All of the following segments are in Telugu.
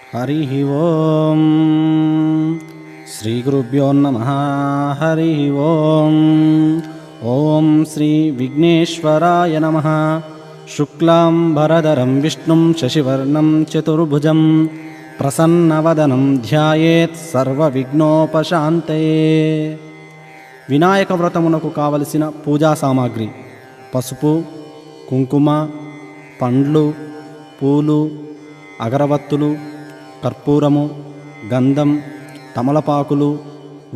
హరి ఓం శ్రీ గురుభ్యో నమః. హరి ఓం. ఓం శ్రీ విఘ్నేశ్వరాయ నమః. శుక్లాంబరధరం విష్ణుం శశివర్ణం చతుర్భుజం ప్రసన్నవదనం ధ్యాయేత్ సర్వవిఘ్నోపశాంతయే. వినాయక వ్రతమునకు కావలసిన పూజా సామాగ్రి: పసుపు, కుంకుమ, పండ్లు, పూలు, అగరవత్తులు, కర్పూరము, గంధం, తమలపాకులు,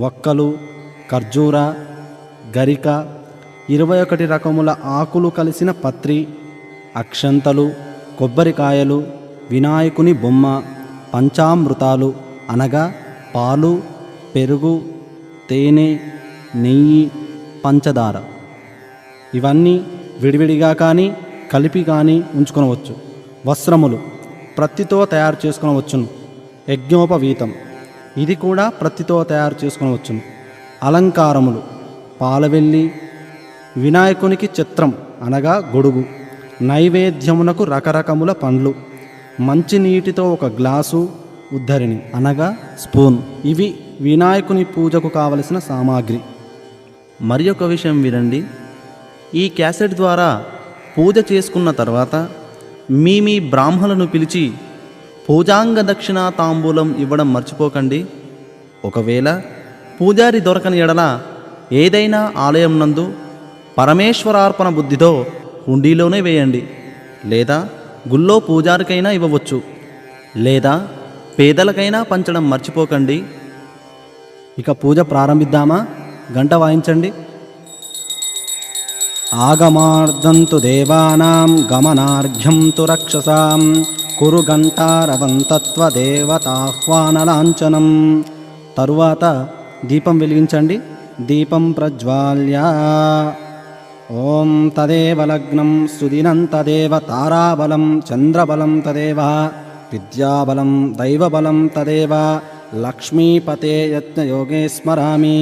వక్కలు, ఖర్జూర, గరిక, 21 రకముల ఆకులు కలిసిన పత్రి, అక్షంతలు, కొబ్బరికాయలు, వినాయకుని బొమ్మ, పంచామృతాలు అనగా పాలు, పెరుగు, తేనె, నెయ్యి, పంచదార. ఇవన్నీ విడివిడిగా కానీ కలిపి కానీ ఉంచుకొనవచ్చు. వస్త్రములు ప్రత్తితో తయారు చేసుకొనవచ్చును. యజ్ఞోపవీతం, ఇది కూడా ప్రత్తితో తయారు చేసుకొనవచ్చును. అలంకారములు: పాలవెల్లి, వినాయకునికి చిత్రం అనగా గొడుగు, నైవేద్యమునకు రకరకముల పండ్లు, మంచినీటితో ఒక గ్లాసు, ఉద్ధరిణి అనగా స్పూన్. ఇవి వినాయకుని పూజకు కావలసిన సామాగ్రి. మరి ఒక విషయం వినండి. ఈ క్యాసెట్ ద్వారా పూజ చేసుకున్న తర్వాత మీ బ్రాహ్మణులను పిలిచి పూజాంగ దక్షిణ తాంబూలం ఇవ్వడం మర్చిపోకండి. ఒకవేళ పూజారి దొరకని ఎడల ఏదైనా ఆలయం నందు పరమేశ్వరార్పణ బుద్ధితో హుండీలోనే వేయండి. లేదా గుళ్ళో పూజారికైనా ఇవ్వవచ్చు. లేదా పేదలకైనా పంచడం మర్చిపోకండి. ఇక పూజ ప్రారంభిద్దామా? గంట వాయించండి. ఆగమార్ధంతు దేవానాం గమనార్ఘ్యం తు రక్షసాం కురు ఘంటారవంతత్వదేవతాహ్వానలాంఛనం. తరువాత దీపం వెలిగించండి. దీపం ప్రజ్వాల్య ఓం తదేవ లగ్నం సుదినం తదేవ తారాబలం చంద్రబలం తదేవ విద్యాబలం దైవబలం తదేవ లక్ష్మీపతే యజ్ఞయోగే స్మరామి.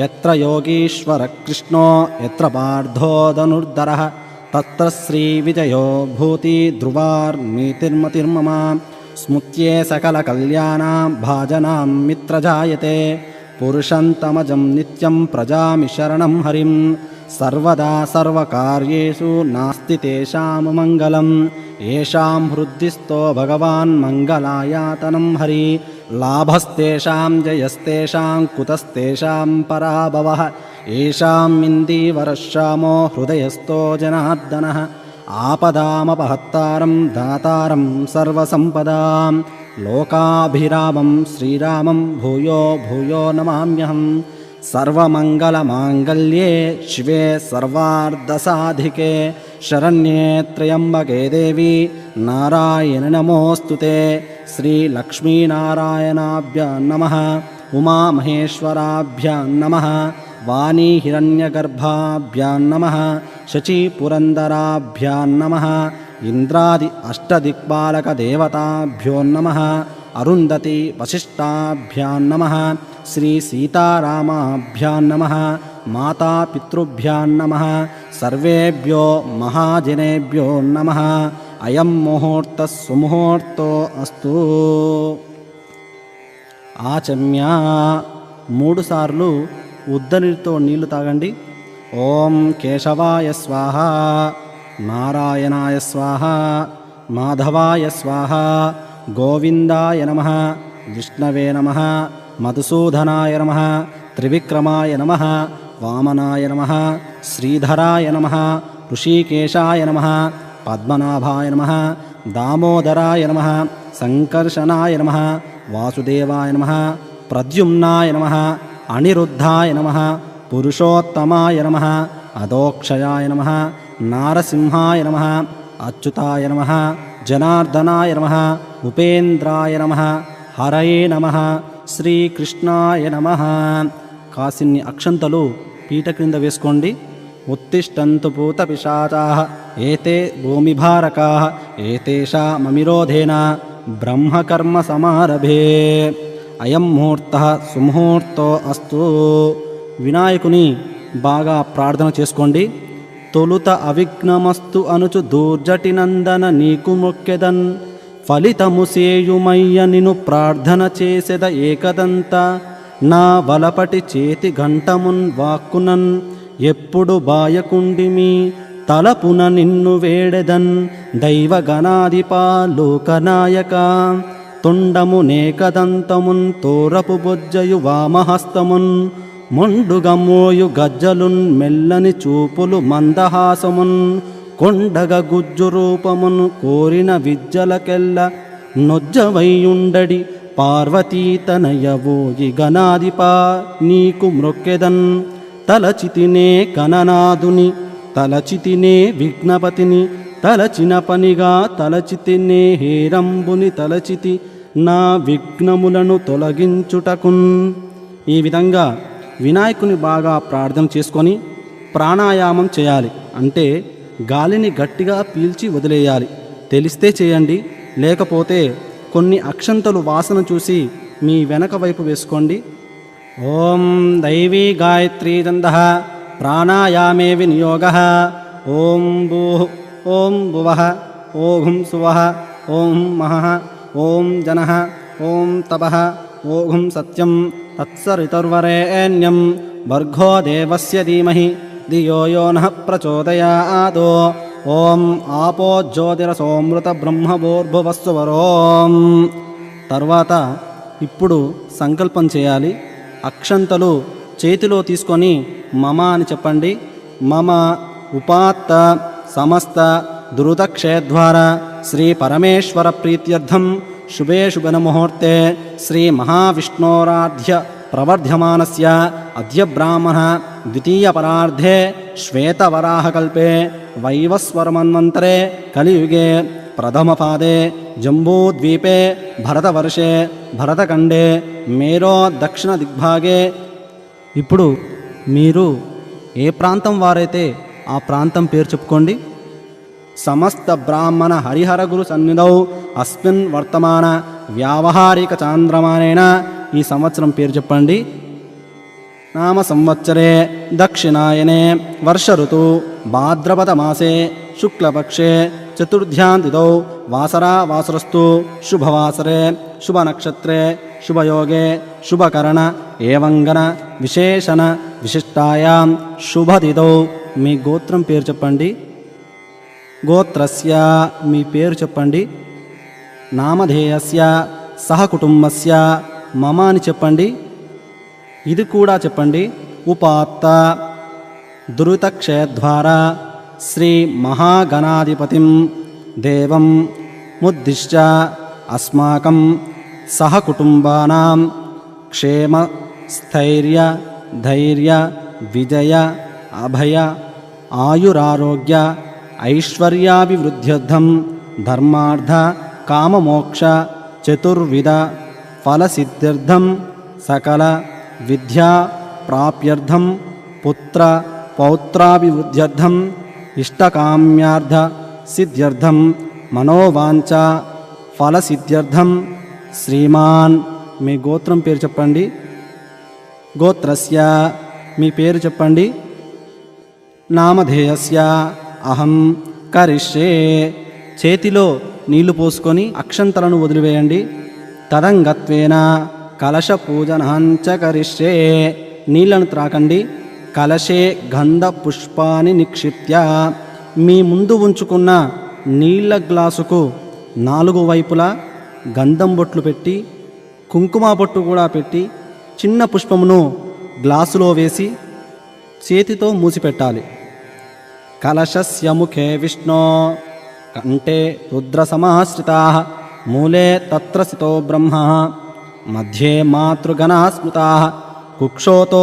యత్ర యోగీశ్వర కృష్ణో యత్ర పార్థో ధనుర్ధరః తత్ర శ్రీ విజయో భూతి ధ్రువార్మీతిర్మతిర్మమ. స్మృత్యే సకల కళ్యాణాం భాజనాం మిత్రజాయతే. పురుషంతమజం నిత్యం ప్రజామి శరణం హరిం. సర్వదా సర్వకార్యేషు నాస్తి తేషాం మంగళం. ఏషాం హృద్దిస్థో భగవాన్ మంగళాయాతనం హరి. లాభస్తేషాం జయస్తేషాం కుతస్తేషాం పరాభవః. ఏషాం ఇందీవరశ్యామో హృదయస్థో జనార్దనః. ఆపదామపహత్తారం దాతారం సర్వసంపదాం. లోకాభిరామం శ్రీరామం భూయో భూయో నమామ్యహం. సర్వమంగళమాంగళ్యే శివే సర్వార్ధసాధికే శరణ్యే త్ర్యంబకే దేవి నారాయణ నమోస్తుతే. శ్రీ లక్ష్మీనారాయణాభ్యాం నమః. ఉమామహేశ్వరాభ్యాం నమః. వాణీ హిరణ్యగర్భాభ్యాం నమః. శచీపురందరాభ్యాం నమః. ఇంద్రాది అష్టదిక్పాలక దేవతాభ్యో నమః. అరుంధతి వశిష్టాభ్యాం నమః. శ్రీ సీతారామాభ్యాం నమః. మాతాపితృభ్యాం నమః. సర్వేభ్యో మహాజనేభ్యో నమః. అయం ముహూర్త సుముహూర్తో అస్తు. ఆచమ్య 3 సార్లు ఉద్దనీటితో నీళ్లు తాగండి. ఓం కేశవాయ స్వాహ, నారాయణాయ స్వాహ, మాధవాయ స్వాహ, గోవిందాయ నమః, విష్ణవే నమః, మధుసూదనాయ నమః, త్రివిక్రమాయ నమః, వామనాయ నమః, శ్రీధరాయ నమః, ఋషికేశాయ నమః, పద్మనాభాయ నమః, దామోదరాయ నమః, సంకర్షణాయ నమః, వాసుదేవాయ నమః, ప్రద్యుమ్నాయ నమః, అనిరుద్ధాయ నమః, పురుషోత్తమాయ నమః, అదోక్షయాయ నమః, నారసింహాయ నమః, అచ్యుతాయ నమః, జనార్దనాయ నమః, ఉపేంద్రాయ నమః, హరయే నమః, శ్రీకృష్ణాయ నమః. కాసిన్ని అక్షంతలు పీట క్రింద వేసుకోండి. ఉత్తిష్టంతు పూత పిశాచాః ఏతే భూమిభారకాః ఏతేషామమిరోధేన బ్రహ్మకర్మ సమారభే. అయం ముహూర్తః సుముహూర్తో అస్తు. వినాయకుని బాగా ప్రార్థన చేసుకోండి. తొలుత అవిఘ్నమస్తు అనుచు దూర్జటి నందన నీకు మొక్కెదన్ ఫలితము సేయుమయ్య నిను ప్రార్థన చేసెద ఏకదంత నా వలపటి చేతి గంటమున్ వాక్కునన్ ఎప్పుడు బాయకుండిమి తలపున నిన్ను వేడెదన్ దైవగణాధిపా లోకనాయక తొండము నేకదంతమున్ తోరపు బొజ్జయు వామహస్తమున్ మొండుగా మోయు గజ్జలున్ మెల్లని చూపులు మందహాసమున్ కొండగ గుజ్జు రూపమును కోరిన విద్యలకెల్ల నొజ్జవైయుండడి పార్వతీతనయవోయి గణాధిపా నీకు మ్రొక్కెదన్ తలచితినే గణనాథుని తలచితినే విఘ్నపతిని తలచిన పనిగా తలచితినే హేరంబుని తలచితి నా విఘ్నములను తొలగించుటకున్. ఈ విధంగా వినాయకుని బాగా ప్రార్థన చేసుకొని ప్రాణాయామం చేయాలి. అంటే గాలిని గట్టిగా పీల్చి వదిలేయాలి. తెలిస్తే చేయండి, లేకపోతే కొన్ని అక్షంతలు వాసన చూసి మీ వెనక వైపు వేసుకోండి. ఓం దైవీ గాయత్రీ దందః ప్రాణాయామే వినియోగః. ఓం భూః ఓం భువః ఓం సువః ఓం మహః ఓం జనః ఓం తపః ఓం సత్యం తత్సరితుర్వరేణ్యం భర్గో దేవస్య ధీమహి ధియో యో నః ప్రచోదయాద్. ఓం ఆపో జ్యోతిరసోమృత బ్రహ్మభూర్భువస్సువరోం. తర్వాత ఇప్పుడు సంకల్పం చేయాలి. అక్షంతలు చేతిలో తీసుకొని మమ అని చెప్పండి. మమ ఉపాత్త సమస్త దురుతక్షేద్వార శ్రీ పరమేశ్వర ప్రీత్యర్థం శుభే శుభన ముహూర్తే శ్రీ మహావిష్ణోరాధ్య ప్రవర్ధ్యమానస్య అద్య బ్రాహ్మణ ద్వితీయ పరార్ధే శ్వేతవరాహకల్పే వైవస్వరమన్వంతరే కలియుగే ప్రథమపాదే జంబూద్వీపే భరతవర్షే భరతఖండే మేరో దక్షిణ దిగ్భాగే. ఇప్పుడు మీరు ఏ ప్రాంతం వారైతే ఆ ప్రాంతం పేరు చెప్పుకోండి. సమస్త బ్రాహ్మణ హరిహర గురు సన్నిధౌ అస్మిన్ వర్తమాన వ్యావహారిక చాంద్రమానేన. ఈ సంవత్సరం పేరు చెప్పండి. నామ సంవత్సరే దక్షిణాయనే వర్ష ఋతు భాద్రపద మాసే శుక్లపక్షే చతుర్థ్యాం తిథౌ వాసరా వాసరస్తు శుభవాసరే శుభనక్షత్రే శుభయోగే శుభకరణ ఏవంగన విశేషణ విశిష్టాయాం శుభతిథౌ. మీ గోత్రం పేరు చెప్పండి. గోత్రస్య మీ పేరు చెప్పండి. నామధేయస్య సహకుటుంబస్య మమ అని చెప్పండి. ఇది కూడా చెప్పండి. ఉపాత్త దురితక్షేద్వార శ్రీ మహాగణాధిపతిం దేవం ముద్దిశ్య అస్మాకం సహకుటుంబానాం క్షేమ స్థైర్య ధైర్య విజయ అభయ ఆయురారోగ్య ఐశ్వర్యాభివృద్ధ్యర్థం ధర్మార్థ కామమోక్ష చతుర్విధ ఫలసిద్ధ్యర్థం సకల విద్యా ప్రాప్యర్థం పుత్ర పౌత్రాభివృద్ధ్యర్థం ఇష్టకామ్యార్థ సిద్ధ్యర్థం మనోవాంఛ ఫలసిద్ధ్యర్థం శ్రీమాన్. మీ గోత్రం పేరు చెప్పండి. గోత్రస్య మీ పేరు చెప్పండి. నామధేయస్య అహం కరిష్యే. చేతిలో నీళ్లు పోసుకొని అక్షంతలను వదిలివేయండి. తదంగత్వేన కలశ పూజనాంచ కరిష్యే. నీళ్లను త్రాకండి. కలశే గంధ పుష్పాన్ని నిక్షిప్య. మీ ముందు ఉంచుకున్న నీళ్ల గ్లాసుకు 4 వైపులా గంధం బొట్లు పెట్టి కుంకుమ బొట్టు కూడా పెట్టి చిన్న పుష్పమును గ్లాసులో వేసి చేతితో మూసిపెట్టాలి. కలశస్య ముఖే విష్ణో కంఠే రుద్రసమాశ్రితాః మూలే తత్ర స్థితో బ్రహ్మ మధ్యే మాతృగణా స్మృతాః కుక్షోతో